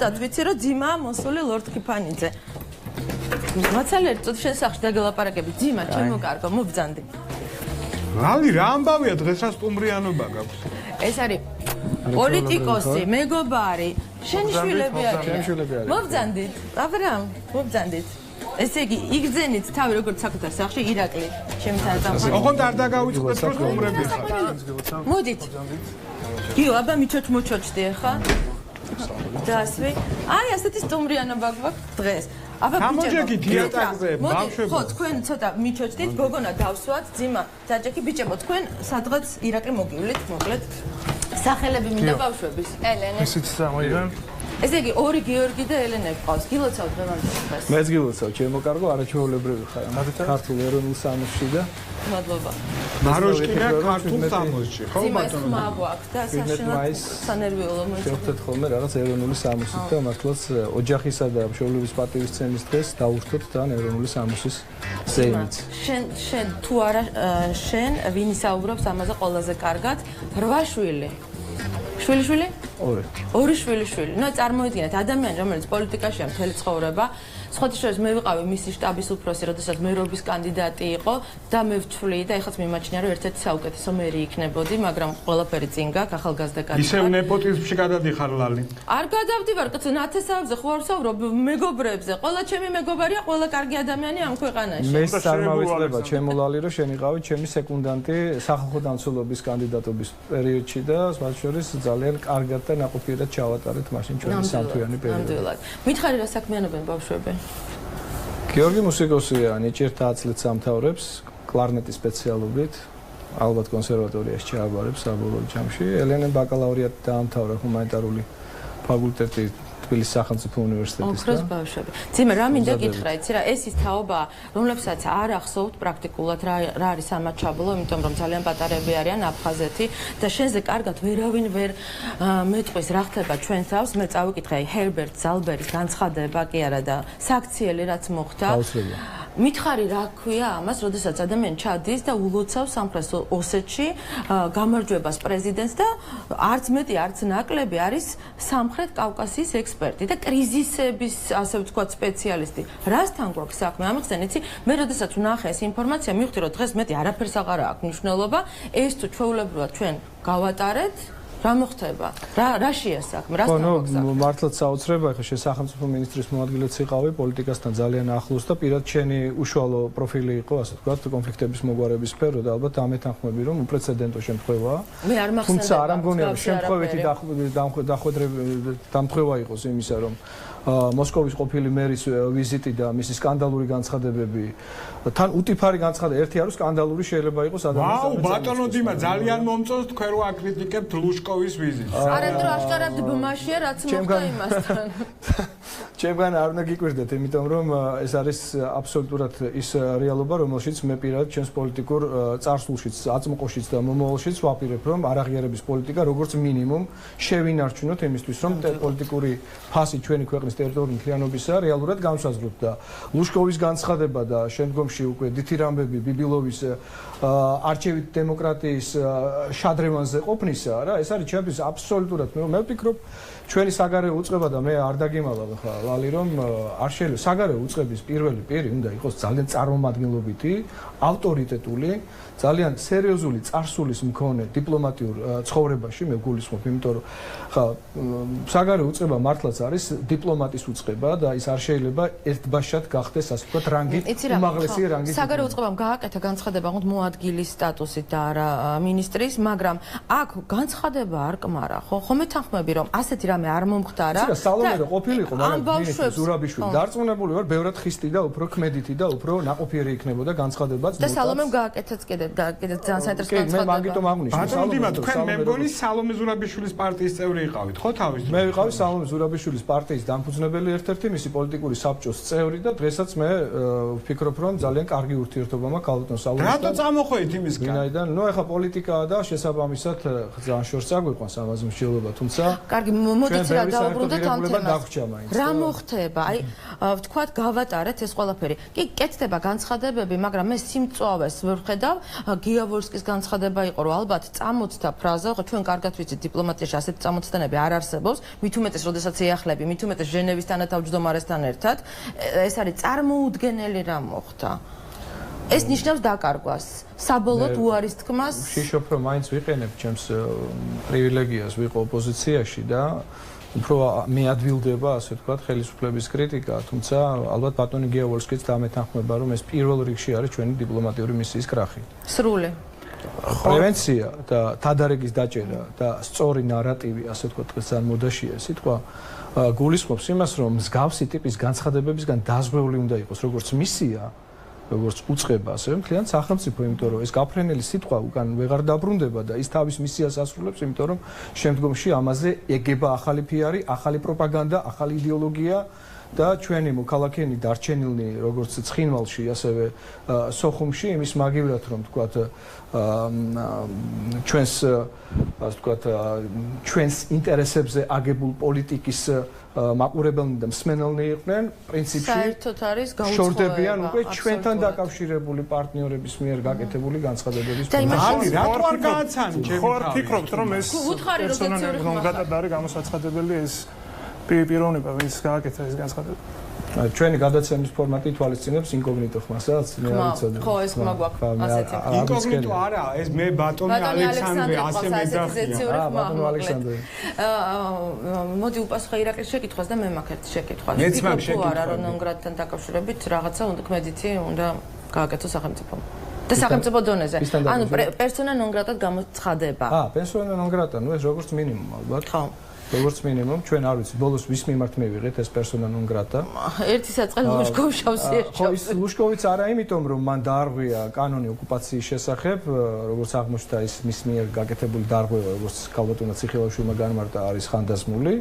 ზუსტად ვიცი რომ ძიმაა მოსული ლორდ ქიფანიძე. მაცალერ წოდ შენ სახში დაგელაპარაკები ძიმა ჩემო კარგო მობძანდი. რალი რა ამბავია დღესაც სტუმრიანობა გაქვს. ეს არის პოლიტიკოსი, მეგობარი, შენი შვილები არიან. მობძანდით, აბრაამ, მობძანდით. ესე იგი, იგზენით თავი როგორც საკუთარ სახში ირაკლი, ჩემი თანამშრომელი. ოღონდ არ დაგავიწყდეთ რომ სტუმრები ხარ. მოდით. გიო, აბა მიჩოჩ-მოჩოჩდი ახლა. დასვი. აი, ასეთი სტუმრიანობა გვაქვს დღეს. აბა გამოჯექი თეატრზე, ბავშვებო. ხო, თქვენ ცოტა მიჩოჩდით, გოგონა დავსვათ, ძიმა, დაჯექი ბიჭებო, თქვენ სადღაც ირაკლი მოგივლით, მოკლედ. სახელები მინდა ბავშვების. ელენე. ისიც სამოიღან. ესე იგი, ორი გიორგი და ელენე გყავს. გილოცავ დღევანდელ. მეც გილოცავ, ჩემო კარგო, არაჩვეულებრივი ხარ. ქართულ ეროვნულ სამოსში და მადლობა. მაროშკინა ქართულ სამოსში, ხო ბატონო? ძიმა გვაქვს და საშინაო სანერვიულო მოიწონს. შევხვდეთ ხოლმე რაღაც ეროვნული სამოსით და მართლაც ოჯახისა და მშობლების პატივისცემის დღეს დავურთოთ თან ეროვნული სამოსის ზეიმით. შენ თუ არა შენ ვინ ისაუბრობს ამაზე ყველაზე კარგად? 8 შვილი. შვილი? ორი შვილი. ნუ წარმოიდგინეთ ადამიანი რომელიც პოლიტიკაშია მთელი ცხოვრება. სხვათა შორის მე ვიყავი მისი შტაბის უფროსი, როდესაც მერობის კანდიდატი იყო და მე ვჩვლი და ეხლა მიმაჩნია რომ ერთ-ერთი საუკეთესო მერი იქნებოდი, მაგრამ ყველაფერი წინ გაქვს, ახალგაზრდა კაცი. ისევ ნეპოტიზმში გადადიხარ ლალი. არ გადავდივარ, ნათესავებზე ხო არ ვსაუბრობ, მეგობრებზე. ყველა ჩემი მეგობარია, ყველა კარგი ადამიანი ამ ქვეყანაში. მე წარმოვიწყდება ჩემო ლალი რომ შენიყავი ჩემი სეკუნდანტი სახალხო დამცველობის კანდიდატობის პერიოდში და სხვა შორის ძალიან კარგად და ნაყოფიერად ჩავატარეთ მაშინ ჩვენი სამთვიანი პერიოდი. ნამდვილად. მითხარი რა საქმიანობენ ბავშვები? გიორგი მუსიკოსია, ნიჭიერ 10 წლით სამთავრებს, კლარნეტის სპეციალობით, ალბათ კონსერვატორიაში ჩააბარებს საბოლოო ჯამში. ელენე ბაკალავრიატი დაამთავრა ჰუმანიტარული ფაკულტეტი თბილისის სახელმწიფო უნივერსიტეტის. ოქროს ბავშვები. ძიმა, რა მინდა გითხრა, იცი რა, ეს ის თაობაა, რომლებსაც არ ახსოვთ პრაქტიკულად რა არის ამაჩაბლო, იმიტომ რომ ძალიან პატარები არიან აფხაზეთი და შენზე კარგად ვერავინ ვერ მეტყვის რა ხდება ჩვენ თავს. მე წავიკითხე ჰერბერტ ზალბერის განცხადება კი არა და საქციელი რაც მოხდა. მითხარი რა ქვია ამას, როდესაც ადამიანი ჩადის და ულოცავს სამხრეთ ოსეთში გამარჯვებას პრეზიდენტს და არც მეტი, არც ნაკლები არის სამხრეთ კავკასიის ექსპერტი და კრიზისების, ასე ვთქვათ, სპეციალისტი. რასთან გვაქვს საქმე? ამიხსენ, იცი, მე როდესაც ვნახე ეს ინფორმაცია, მივხვდი რომ დღეს მეტი არაფერს აღარ აქვს მნიშვნელობა, ეს თუ ჩვეულებრივად ჩვენ გავატარეთ, რა მოხდება? რა შეა საქმე? რასთან გვაქვს საქმე? მართლაც საოცრება, ხა სახელმწიფო მინისტრის მოადგილეც იყავი, პოლიტიკასთან ძალიან ახლოს და პირად შენი უშუალო პროფილი იყო, ასე ვთქვათ, კონფლიქტების მოგვარების სფერო და ალბათ ამეთანხმები, რომ უპრეცედენტო შემთხვევაა. მე არ მახსენდება. თუმცა არ ამგონია, რომ შემთხვევითი დამხვევა იყოს იმისა, რომ მოსკოვის ყოფილი მერის ვიზიტი და მისი სკანდალური განცხადებები თან უტიფარი განცხადება ერთი არის სკანდალური შეიძლება იყოს ადამიანის ვაუ ბატონო დიმა ძალიან მომწონს თქვენ რო აკრიტიკებთ ლუშკოვის ვიზიტს არანდრო აშკარად ბმაშია რაც მოხდა იმასთან ჩემგან არ უნდა გიკვირდეთ იმიტომ რომ ეს არის აბსოლუტურად ის რეალობა რომელშიც მე პირადად ჩემს პოლიტიკურ წარსულშიც აწმყოშიც და მომავალშიც ვაპირებ რომ არაღიარების პოლიტიკა როგორც მინიმუმ შევინარჩუნოთ იმისთვის რომ პოლიტიკური ფასი ჩვენი ქვეყნის ტერიტორიული მთლიანობისა რეალურად განსაზღვროთ და ლუშკოვის განცხადება და შემდგომში უკვე დითირამბები ბიბილოვის არჩევით დემოკრატიის შადრევანზე ყოფნისა რა ეს არის ჩემთვის აბსოლუტურად მე ვფიქრობ ჩვენი საგარეო უწყება და მე არ დაგიმალავ ხა ლალი რომ არ შეიძლება საგარეო უწყების პირველი პირი უნდა იყოს ძალიან წარმომადგენლობითი ავტორიტეტული ძალიან სერიოზული წარსულის მქონე დიპლომატიურ ცხოვრებაში მე გულისხმობ იმიტომ რომ ხა საგარეო უწყება მართლაც არის დიპლომატის უწყება და ის არ შეიძლება ერთბაშად გახდეს ასე ვთქვათ რანგით უმაღლესი რანგით საგარეო უწყებამ გააკეთა განცხადება თქო მოადგილის სტატუსით და არა მინისტრის მაგრამ აქ განცხადება არ კმარა ხო ხომ ეთანხმები რომ ასეთი რამე არ მომხდარა და სალომე და ყოფილიყო მაგრამ მინისტრის ზურაბიშვილი დარწმუნებული ვარ ბევრად ხისტი და უფრო ქმედითი და უფრო ნაყოფიერი იქნებოდა განცხადებაც და სალომემ გააკეთაც კიდე ძალიან საინტერესო განცხადება. მე მაგიტომ აღნიშნე. ბატონო დიმა, თქვენ მე მგონი სალომე ზურაბიშვილის პარტიის წევრი იყავით, ხო თავის დროს? მე ვიყავი სალომე ზურაბიშვილის პარტიის დამფუძნებელი ერთ-ერთი მისი პოლიტიკური საბჭოს წევრი და დღესაც მე ვფიქრობ რომ ძალიან კარგი ურთიერთობა მაქვს ალბათ სალომესთან. რატო წამოხვეით იმისგან? ვინაიდან, ნუ ეხა პოლიტიკაა და შესაბამისად ძალიან შორს აგვიყვანს ამაზე მსჯელობა, თუმცა კარგი მოდით რა დავუბრუნდეთ ამ თემას. რა მოხდება? აი, ვთქვათ, გავატარეთ ეს ყველაფერი. კი, კეთდება განცხადებები, მაგრამ მე სიმწვავეს ვერ ვხედავ. გიავორსკის განცხადება იყო, რომ ალბათ წამოწთა ფრაზა, ხო, ჩვენ კარგად ვიცით დიპლომატიაში ასეთი წამოწთანები არ არსებობს. მით უმეტეს, როდესაც ეახლები, მით უმეტეს ჟენევის თანათავმჯდომარესთან ერთად, ეს არის წარმოუდგენელი რა მოხდა. ეს ნიშნავს დაკარგვას, საბოლოოდ უარის თქმას. შიშობ რომ მაინც ვიყენებ ჩემს პრივილეგიას ვიყო ოპოზიციაში და უფრო მე ადვილდება, ასე ვთქვათ, ხელისუფლების კრიტიკა, თუმცა ალბათ ბატონი გიავორსკიც დამეთანხმება, რომ ეს პირველ რიგში არის ჩვენი დიპლომატიური მისიის კრახი. სრული. პრევენცია და თადარიგის დაჭერა და სწორი ნარატივი, ასე ვთქვათ, დღეს ძალიან მოდაშია სიტყვა. გულისხმობს იმას, რომ მსგავსი ტიპის განცხადებებისგან დაზღვეული უნდა იყოს, როგორც მისია, როგორც უწყება, ასე მთლიან სახელმწიფო, იმიტომ რომ ეს გაფრენელი სიტყვა უკან ვეღარ დაბრუნდება და ის თავის მისიას ასრულებს, იმიტომ რომ შემდგომში ამაზე ეგება ახალი ფიარი, ახალი პროპაგანდა, ახალი იდეოლოგია და ჩვენი მოქალაქეები დარჩენილნი როგორც ცხინვალში, ასევე სოხუმში იმის მაგივრად რომ თქვათ ჩვენს ასე ვთქვათ ჩვენს ინტერესებზე აგებულ პოლიტიკის მაყურებელნი და მსმენელნი იყვნენ პრინციპში საერთოდ არის გაუწყობლება შორდებიან უკვე ჩვენთან დაკავშირებული პარტნიორების მიერ გაკეთებული განცხადებების პროცესი. რატო არ გააცანი ჩემი თავი? ხო არ ფიქრობთ რომ ეს რომგატად არის გამოსაცხადებელი ეს პიროვნება ვინც გააკეთა ეს განცხადება? ჩვენი გადაცემის ფორმატი ითვალისწინებს ინკოგნიტო ხმასაც, მე არ ვიცოდი. ხო, ეს ხმა გვაქვს ასეთი. ინკოგნიტო არა, ეს მე ბატონი ალექსანდრე ასე მეძახია. ბატონი ალექსანდრე. მოდი უპასუხე ირაკლის შეკითხვას და მე მაქვს ერთი შეკითხვა. მეც მაქვს შეკითხვა. არა, რომ ნომგრადთან დაკავშირებით რაღაცა უნდა კმედითი უნდა გააკეთოს სახელმწიფომ. და სახელმწიფო დონეზე. ანუ პერსონა ნონგრატად გამოცხადება. პერსონა ნონგრატა, ნუ ეს როგორც მინიმუმ ალბათ. ხო. როგორც მინიმუმ ჩვენ არ ვიცით ბოლოს ვის მიმართ მივიღეთ ეს პერსონა ნონ გრატა. ერთი საწყელი ლუშკოვი შავს ერჩავს. ხო ის ლუშკოვიც არა იმიტომ რომ მან დაარღვია კანონი ოკუპაციის შესახებ, როგორც აღმოჩნდა ის მის მიერ გაკეთებული დარღვევა, როგორც ქალბატონმა ციხილაშვილმა განმარტა არის ხანდაზმული.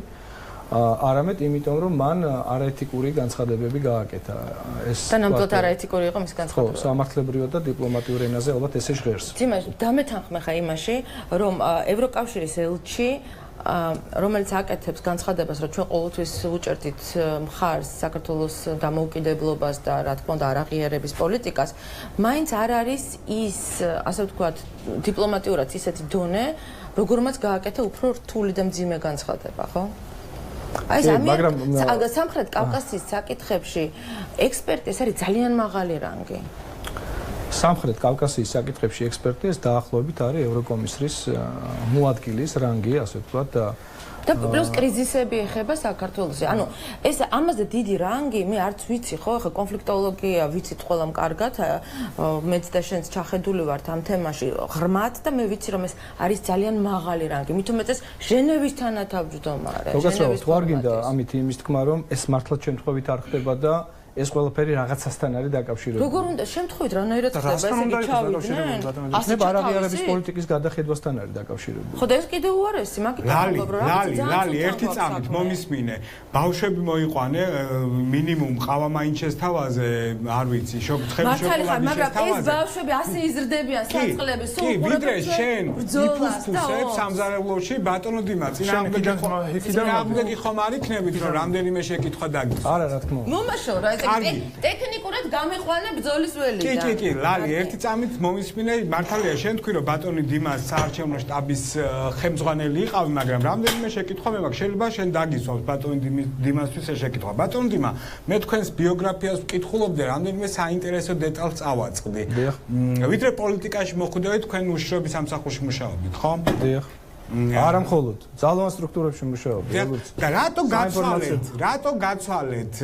არამედ იმიტომ რომ მან არაეთიკური განცხადებები გააკეთა. ეს და ნამდვილად არაეთიკური იყო მის განცხადება. ხო, სამართლებრივად და დიპლომატიურ ენაზე ალბათ ესე ჟღერს. ძიმას დამეთანხმე ხა იმაში, რომ ევროკავშირის ელჩი რომელიც აკეთებს განცხადებას, რომ ჩვენ ყოველთვის უჭერდით მხარს საქართველოს დამოუკიდებლობას და რა თქმა უნდა არაღიარების პოლიტიკას, მაინც არ არის ის, ასე ვთქვათ, დიპლომატიურად ისეთი დონე, როგორმაც გააკეთა უფრო რთული და მძიმე განცხადება, ხო? აი ეს სამხრეთ კავკასიის საკითხებში ექსპერტი ეს არის ძალიან მაღალი რანგი. სამხრეთ კავკასიის საკითხებში ექსპერტი ეს დაახლოებით არის ევროკომისრის მოადგილის რანგი, ასე ვთქვათ და პლუს კრიზისები ეხება საქართველოს. ანუ ეს ამაზე დიდი რანგი მე არც ვიცი, ხო, ახლა კონფლიქტოლოგია ვიცით ყველამ კარგად, მეც და შენც ჩახედული ვართ ამ თემაში ღრმად და მე ვიცი რომ ეს არის ძალიან მაღალი რანგი. მით უმეტეს ჟენევის თანათავმჯდომარე. ჟენევის თუ არ გინდა ამით იმის თქმა რომ ეს მართლაც შემთხვევით არ ხდება და ეს ყველაფერი რაღაცასთან არის დაკავშირებული. როგორ უნდა შემთხვევით რანაირად ხდება ესე იგი ჩავიდნენ? ასე არაღიარების პოლიტიკის გადახედვასთან არის დაკავშირებული. ხო და ეს კიდევ უარესი, მაგით ლალი, ერთი წამით მომისმინე. ბავშვები მოიყვანე მინიმუმ ყავამაინჩეს თავაზე, არ ვიცი, შოქცხების შოკოლადის მაგრამ ეს ბავშვები ასე იზრდებიან საწყლები, სულ კი, ვიდრე შენ იფუსფუსებ სამზარეულოში ბატონო დიმა, წინააღმდეგი ხომ არ იქნებით, რომ რამდენიმე შეკითხვა დაგის. არა, რა თქმა უნდა. მომაშო რა ტექნიკურად გამიყვანე ბრძოლის ველიდან. კი, ლალი, ერთი წამით მომისმინე, მართალია შენ თქვი რომ ბატონი დიმას საარჩევნო შტაბის ხელმძღვანელი იყავი, მაგრამ რამდენიმე შეკითხვა მე მაქვს, შეიძლება შენ დაგისვამს ბატონი დიმასთვის ეს შეკითხვა. ბატონი დიმა, მე თქვენს ბიოგრაფიას ვკითხულობდი, რამდენიმე საინტერესო დეტალს წავაწყდი. ვიდრე პოლიტიკაში მოხვდებით, თქვენ უშრობის სამსახურში მუშაობთ, ხო? დიახ. არა მხოლოდ, ძალოვან სტრუქტურებში მუშაობდი, როგორც და რატო გაცვალეთ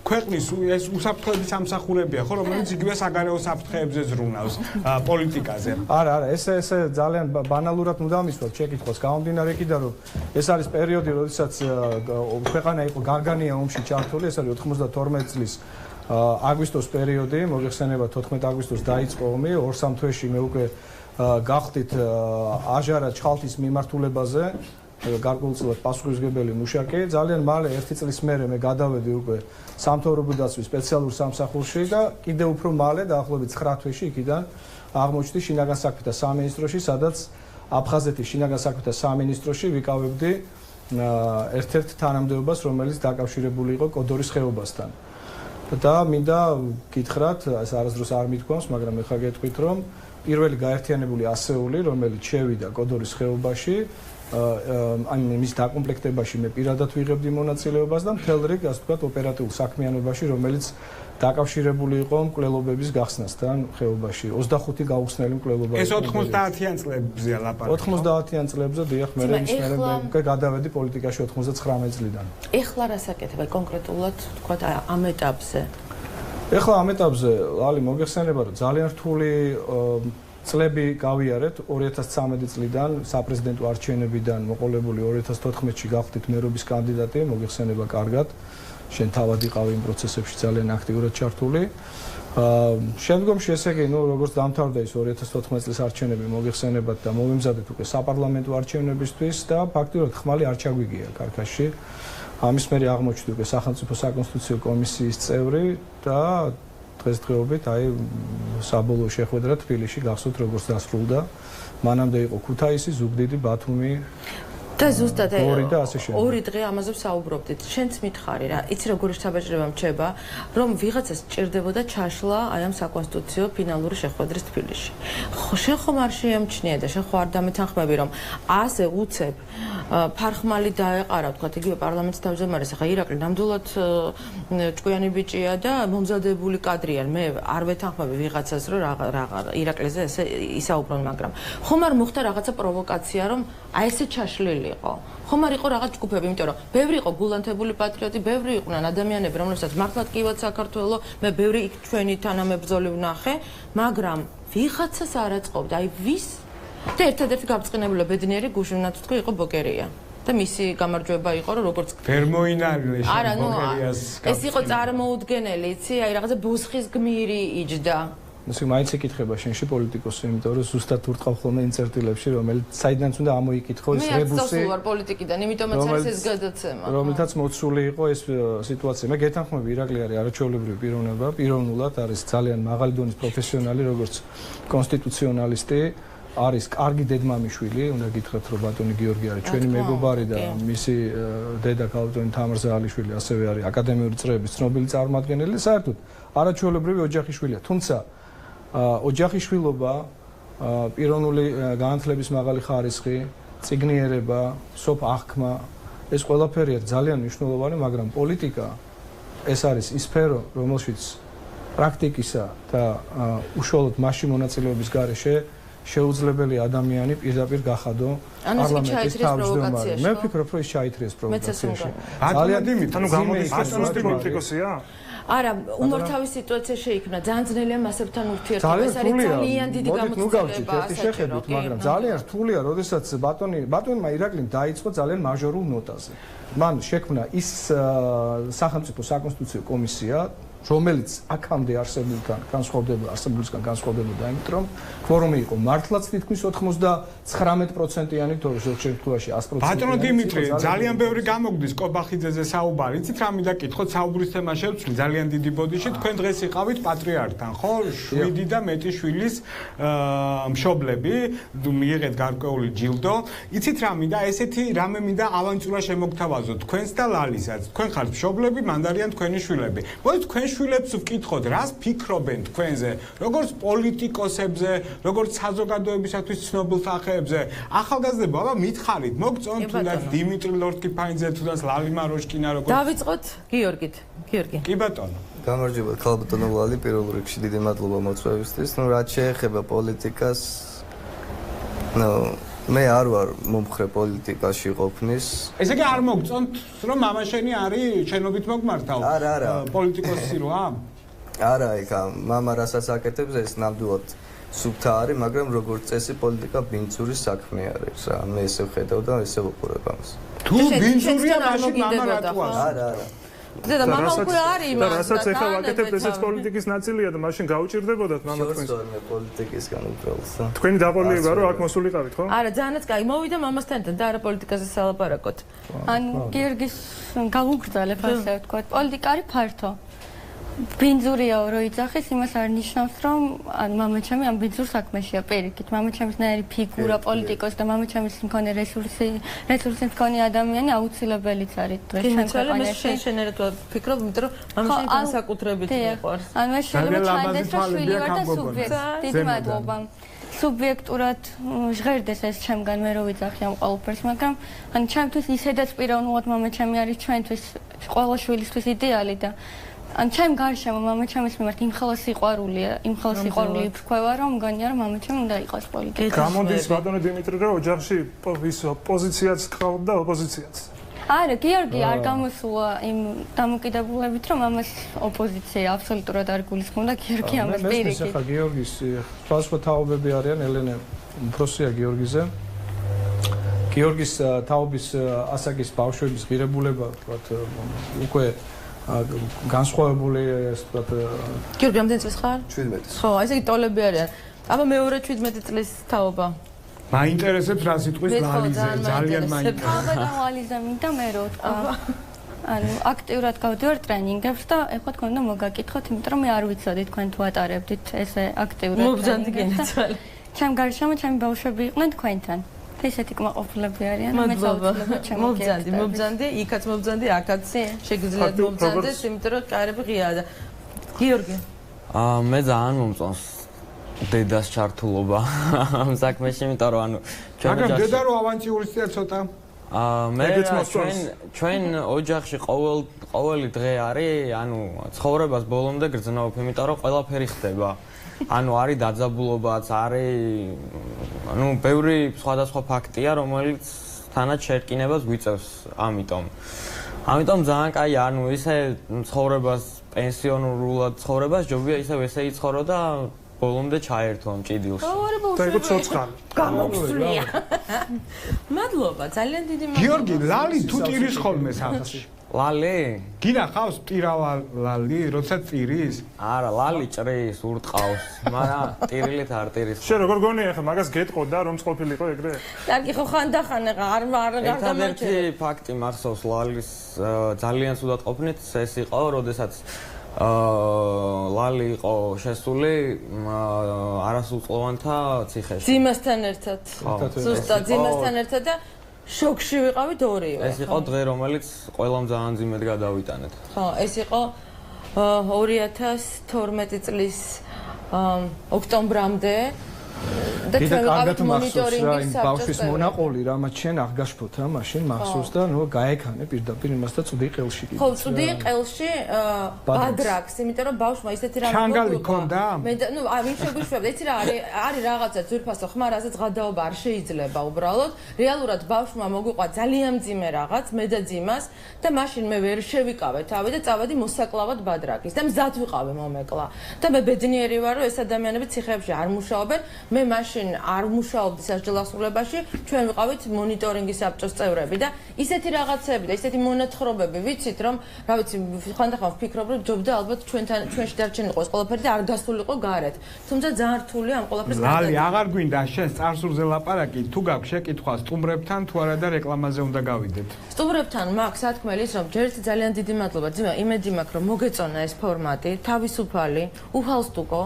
ქვეყნის ეს უსაფრთხოების სამსახურებია, ხო, რომელიც იგივე საგარეო საფრთხეებზე ზრუნავს პოლიტიკაზე. არა, ესე ძალიან ბანალურად უნდა მისვათ შეკითხვას. გამომდინარე იქიდან, რომ ეს არის პერიოდი, როდესაც ქვეყანა იყო გარგანია ომში ჩართული, ეს არის 92 წლის აგვისტოს პერიოდი, მოიხსენება 14 აგვისტოს დაიწყო ომი, 2-3 თვეში მე უკვე გახდით აჟარა ჩხალთის მიმართულებაზე გარკვეულწილად პასუხისმგებელი მუშაკი. ძალიან მალე ერთი წლის მერე მე გადავედი უკვე სამთავრობო დაცვის სპეციალურ სამსახურში და კიდევ უფრო მალე დაახლოებით 9 თვეში იქიდან აღმოჩნდი შინაგან საქმეთა სამინისტროში, სადაც აფხაზეთის შინაგან საქმეთა სამინისტროში ვიკავებდი ერთ-ერთ თანამდებობას, რომელიც დაკავშირებული იყო კოდორის ხეობასთან. და მინდა გითხრათ, ეს არასდროს არ მithქვამს, მაგრამ ეხლა გეტყვით, რომ პირველი გაერთიანებული ასეული, რომელიც შევიდა კოდორის ხეობაში, მის დაკომპლექტებაში მე პირადად ვიღებდი მონაწილეობას და მთელ რიგ, ასე ვთქვათ, ოპერატიულ საქმიანობაში, რომელიც დაკავშირებული იყო მკვლელობების გახსნასთან ხეობაში. 25 გაუხსნელი მკვლელობა. ეს 90-იან წლებზეა ლაპარაკი. 90-იან წლებზე დიახ, მე გადავედი პოლიტიკაში 99 წლიდან. ეხლა რას აკეთებ კონკრეტულად, თქვათ ამ ეტაპზე? ეხლა ამ ეტაპზე, ლალი, მოგეხსენება, რომ ძალიან რთული წლები გავიარეთ 2013 წლიდან საპრეზიდენტო არჩევნებიდან მოყოლებული 2014-ში გავხდით მერობის კანდიდატი, მოგეხსენება კარგად. შენ თავად იყავი იმ პროცესებში ძალიან აქტიურად ჩართული. შემდგომში ესე იგი, როგორც დამთავრდა ის 2014 წლის არჩევნები, მოგეხსენებათ და მომემზადეთ უკვე საპარლამენტო არჩევნებისთვის და ფაქტიურად ხმალი არ ჩაგვიგია ქართლში. ამის მერე აღმოჩნდი უკვე სახელმწიფო საკონსტიტუციო კომისიის წევრი და დღესდღეობით საბოლოო შეხვედრა თბილისში გახსოვთ როგორც დასრულდა. მანამდე იყო ქუთაისი, ზუგდიდი, ბათუმი და ზუსტად ორი დღე ამაზე საუბრობდით. შენც მითხარი რა, იცი როგორი შთაბეჭდილება მრჩება, რომ ვიღაცას სჭირდებოდა ჩაშლა აი ამ საკონსტიტუციო ფინალური შეხვედრის თბილისში. შენ ხომ არ შეამჩნია და შენ ხო არ დამეთანხმები, რომ ასე უცებ ფარხმალი დაეყარა, თქვათ, იგივე პარლამენტის თავმჯდომარეს, ახლა ირაკლი ნამდვილად ჭკვიანი ბიჭია და მომზადებული კადრია. მე არ ვეთანხმები ვიღაცას, რომ ირაკლიზე ესე ისაუბრონ, მაგრამ ხომ არ მოხდა რაღაცა პროვოკაცია, რომ აი ესე ჩაშლილი ხომ არ იყო რაღაც ჯგუფები, იმიტომ რომ ბევრი იყო გულანთებული პატრიოტი, ბევრი იყვნენ ადამიანები, რომლებსაც მართლაც კივად საქართველოს, მე ბევრი ჩვენი თანამებრძოლი ვნახე, მაგრამ ვიღაცას არ აწყობდა, აი ვის და ერთადერთი გაბრწყინებული ბედნიერი გუშინაც თქვი იყო ბოკერია. და მისი გამარჯვება იყო, რომ როგორც ვერ მოინარგლეს ბოკერიას. ეს იყო წარმოუდგენელი, იცი, აი რაღაცა ბუსხის გმირი იჯდა. ეს მაინც ეკითხება შენში პოლიტიკოსი, იმიტომ რომ ზუსტად ურტყავ ხოლმე იმ წერტილებში, რომელიც საიდანაც უნდა ამოიკითხო ეს რებუსი. მე წასულ ვარ პოლიტიკიდან, იმიტომაც არის ეს გადაცემა. რომელთაც მოცული იყო ეს სიტუაცია. მე გეთანხმები, ირაკლი არის არაჩვეულებრივი პიროვნება, პიროვნულად არის ძალიან მაღალი დონის პროფესიონალი, როგორც კონსტიტუციონალისტი. არის კარგი დედმამიშვილი, უნდა გითხრათ, რომ ბატონი გიორგი არის ჩვენი მეგობარი და მისი დედა ბატონი თამარ-ზაალიშვილი ასევე არის აკადემიური წრეების ცნობილი წარმომადგენელი, საერთოდ არაჩვეულებრივი ოჯახიშვილია. თუმცა ოჯახიშვილობა, პიროვნული განათლების მაღალი ხარისხი, წიგნიერება, სოფ აღქმა, ეს ყველაფერი არის ძალიან მნიშვნელოვანი, მაგრამ პოლიტიკა ეს არის ის სფერო, რომელშიც პრაქტიკისა და უშუალოდ მასში მონაწილეობის გარეშე შეუძლებელი ადამიანი პირდაპირ გახადო პარლამენტის თავმჯდომარე. მე ვფიქრობ, რომ ის ჩაითრიეს პროვოკაციაში. ძალიან დიმით, ანუ გამოდის პარტიის პოლიტიკოსია? არა, უმართავი სიტუაცია შეიქმნა. ძალიან ძნელია მასებთან ურთიერთობა. ეს არის ძალიან დიდი გამოცდილება. ერთი შეხედვით, მაგრამ ძალიან რთულია, როდესაც ბატონმა ირაკლიმ დაიწყო ძალიან მაჟორულ ნოტაზე. მან შექმნა ის სახელმწიფო საკონსტიტუციო კომისია, რომელიც აქამდე არსებულგან განსხვავდებოდა იმით, რომ კვორუმი იყო მართლაც თითქმის 99%-იანი, თორე ზოგ შემთხვევაში 100%. ბატონო დიმიტრი, ძალიან ბევრი გამოგდის კობახიძეზე საუბარი. იცით რა მინდა გითხოთ, საუბრის თემა შევცვლი ძალიან დიდი ბოდიში. თქვენ დღეს იყავით პატრიარქთან, ხო? 7 და მეტი შვილის მშობლები, მიიღეთ გარკვეული ჯილდო. იცით რა მინდა, ესეთი რამე მინდა ავანტიურა შემოგთავაზოთ თქვენს და ლალისაც. თქვენ ხართ მშობლები, მანდარიან თქვენი შვილები. მოდით თქვენ შვილებს ვკითხოთ, რას ფიქრობენ თქვენზე, როგორც პოლიტიკოსებზე, როგორც საზოგადოებისათვის ცნობილ სახეებზე. ახალგაზრდება, აბა მითხარით, მოგწონთ თუნდაც დიმიტრი ლორთქიფანიძე, თუნდაც ლალი მაროშკინა, როგორც დავიწყოთ გიორგით. გიორგი. კი ბატონო. გამარჯობა, ქალბატონო ლალი, პირველ რიგში დიდი მადლობა მოწვევისთვის. რაც შეეხება პოლიტიკას, მე არ ვარ მომხრე პოლიტიკაში ყოფნის. ესე იგი არ მოგწონთ, რომ მამა შენი არის შენობით მოგმართავ? არა. პოლიტიკოსი როა? არა, ეხა მამა რასაც აკეთებს, ეს ნამდვილად სუფთა არის, მაგრამ როგორც წესი პოლიტიკა ბინძური საქმე არის რა. მე ესე ვხედავ და ესე ვუყურებ ამას. თუ ბინძურია, მაშინ მამა რატო არის? არა. და მამა უკვე არის და რასაც ეხლა ვაკეთებ, ესეც პოლიტიკის ნაწილია და მაშინ გაუჭირდებოდათ მამა თქვენს. შორსწორმე პოლიტიკისგან უბრალოდ. თქვენი დაყოლილება რო აქ მოსულიყავით, ხო? არა, ძალიანაც კაი, მოვიდა მამასთან და არა პოლიტიკაზე სალაპარაკოთ. ან გიორგის გავუგრძალებ ასე ვთქვათ, პოლიტიკა არის ფართო. ბინძურიაო რო იძახის, იმას არ ნიშნავს, რომ მამაჩემი ამ ბინძურ საქმეშია პირიქით. მამაჩემისნაირი ფიგურა, პოლიტიკოსი და მამაჩემის მქონე რესურსის მქონე ადამიანი აუცილებელიც არის დღეს ჩვენ ქვეყანაში. შენერად ვფიქრობ, იმიტომ რომ მამაჩემი განსაკუთრებით მიყვარს. ანუ ეს შეიძლება ჩანდეს, რომ შვილი ვარ და სუბიექტი. დიდი მადლობა. სუბიექტურად ჟღერდეს ეს ჩემგან მე რო ვიძახი ამ ყველაფერს, მაგრამ ანუ ჩემთვის ისედაც პიროვნულად მამაჩემი არის ჩვენთვის ყველა შვილისთვის იდეალი და ან ჩემ გარშემო მამაჩემის მიმართ იმხელა სიყვარულია, იმხელა სიყვარული იფრქვევა, რომ მგონია რომ მამაჩემი უნდა იყოს პოლიტიკოსი. გამოდის ბატონო დიმიტრი, რომ ოჯახში ის ოპოზიციაც ყავდა და ოპოზიციაც. არა, გიორგი არ გამოსულა იმ დამოკიდებულებით, რომ ამას ოპოზიცია აბსოლუტურად არ გულისხმობდა, გიორგი ამას პირიქით. მე ხა გიორგის სხვადასხვა თაობები არიან, ელენე უფროსია გიორგიზე. გიორგის თაობის ასაკის ბავშვების ღირებულება, ვთქვათ, უკვე განსხვავებული ეს ვთქვათ გიორგი რამდენი წლის ხარ? 17. ხო, ესე იგი ტოლები არიან. აბა მეორე 17 წლის თაობა. მაინტერესებს რა სიტყვის ლალიზე, ძალიან მაინტერესებს. აბა და ლალიზე მინდა მე რო თქვა. ანუ აქტიურად გავდივარ ტრენინგებს და ეხლა თქვენ უნდა მოგაკითხოთ, იმიტომ რომ მე არ ვიცოდი თქვენ თუ ატარებდით ესე აქტიურად. მობრძანდი გენაცვალე. ჩემ გარშემო ჩემი ბავშვები იყვნენ თქვენთან. ესეთი კმაყოფილები არიან, მე საუბრობ ჩემი. მობრძანდი, იქაც მობრძანდი, აქაც შეგიძლიათ მობრძანდეს, იმიტომ რომ კარები ღიაა და გიორგი. მე ძალიან მომწონს დედას ჩართულობა ამ საქმეში, იმიტომ რომ ანუ მაგრამ დედა რო ავანტიურისტია ცოტა. მე ჩვენ ოჯახში ყოველი დღე არის, ანუ ცხოვრებას ბოლომდე გრძნობ, იმიტომ რომ ყველაფერი ხდება. ანუ არის დაძაბულობაც, არის ანუ ბევრი სხვადასხვა ფაქტია, რომელიც თანაც შერკინებას გვიწევს, ამიტომ ძალიან კაი, ანუ ისე ცხოვრებას, პენსიონურად ცხოვრებას ჯობია ისევ ესე იცხოვრო და ბოლომდე ჩაერთო ამ ჭიდილში. და იყო ცოცხალი. გამოგვსვლია. მადლობა, ძალიან დიდი მადლობა. გიორგი, ლალი თუ ტირის ხოლმე სახლში? ლალი? გინახავს ტირავალ ლალი, როცა ტირის? არა, ლალი ჭრის, ურტყავს, მაგრამ ტირილით არ ტირის. შენ როგორ გონია ახლა მაგას გეტყოდა რომ წყობილიყო ეგრე? კარგი, ხო ხანდახან არ გამარჯვება. ერთი ფაქტი მახსოვს ლალის ძალიან სულად ყოფნით, ეს იყო, როდესაც ლალი იყო შესული არასრულწლოვანთა ციხეში. ძიმასთან ერთად. ზუსტად ძიმასთან ერთად და შოქში ვიყავით ორივე. ეს იყო დღე, რომელიც ყველამ ძალიან ძიმედ გადავიტანეთ. ხო, ეს იყო 2012 წლის ოქტომბრამდე. და ჩვენ ვიყავით მონიტორინგის საბჭოს. ბავშვის მონაყოლი, რამაც შენ აღგაშფოთა, მაშინ მახსოვს და ნუ გაეკანე პირდაპირ იმას და წუდი ყელში კიდე. ხო, წუდი ყელში ბადრაკს, იმიტომ რომ ბავშვმა ისეთი რამე ჩანგალი ქონდა? მე ნუ ვინ შეგვიშვებდა, იცი რა არის რაღაცა ძვირფასო ხმა, რასაც გადაობა არ შეიძლება უბრალოდ. რეალურად ბავშვმა მოგვიყვა ძალიან მძიმე რაღაც, მე და ძიმას და მაშინ მე ვერ შევიკავე თავი და წავედი მოსაკლავად ბადრაკის და მზად ვიყავი მომეკლა. და მე ბედნიერი ვარ, რომ ეს ადამიანები ციხეებში არ მუშაობენ. მე მაშინ არ მუშაობდი სასჯელ ასრულებაში, ჩვენ ვიყავით მონიტორინგის საბჭოს წევრები და ისეთი რაღაცები და ისეთი მონათხრობები ვიცით, რომ რა ვიცი, ხანდახან ვფიქრობ, რომ ჯობდა ალბათ ჩვენში დარჩენილიყო ეს ყველაფერი და არ გასულიყო გარეთ. თუმცა ძალიან რთულია ამ ყველაფერს გადაჭრა. ლალი, აღარ გვინდა შენ წარსულზე ლაპარაკი, თუ გაქვს შეკითხვა სტუმრებთან, თუ არა და რეკლამაზე უნდა გავიდეთ. სტუმრებთან მაქვს სათქმელი, რომ ჯერთ ძალიან დიდი მადლობა. ძიმა, იმედი მაქვს, რომ მოგეწონა ეს ფორმატი, თავისუფალი, უჰალსტუკო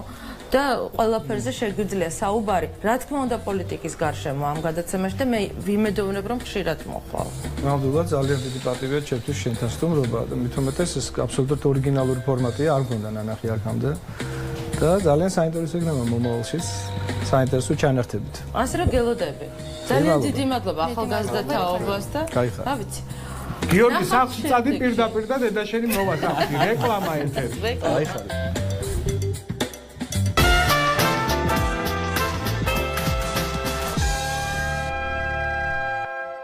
და ყველაფერზე შეგვიძლია საუბარი, რა თქმა უნდა პოლიტიკის გარშემო ამ გადაცემაში და მე ვიმედოვნებ, რომ ხშირად მოხვალ. ნამდვილად ძალიან დიდი პატივია ჩემთვის შენთან სტუმრობა და მით უმეტეს ეს აბსოლუტურად ორიგინალური ფორმატია, არ გონდა ნანახი აქამდე და ძალიან საინტერესო იქნება მომავალშიც საინტერესო ჩანართებით. ასე რომ გელოდები. ძალიან დიდი მადლობა ახალგაზრდა თაობას და რა ვიცი. გიორგი, სახლში წადი პირდაპირ და დედა შენი მოვა სახლში, რეკლამა ერთ-ერთი. აი ხარ.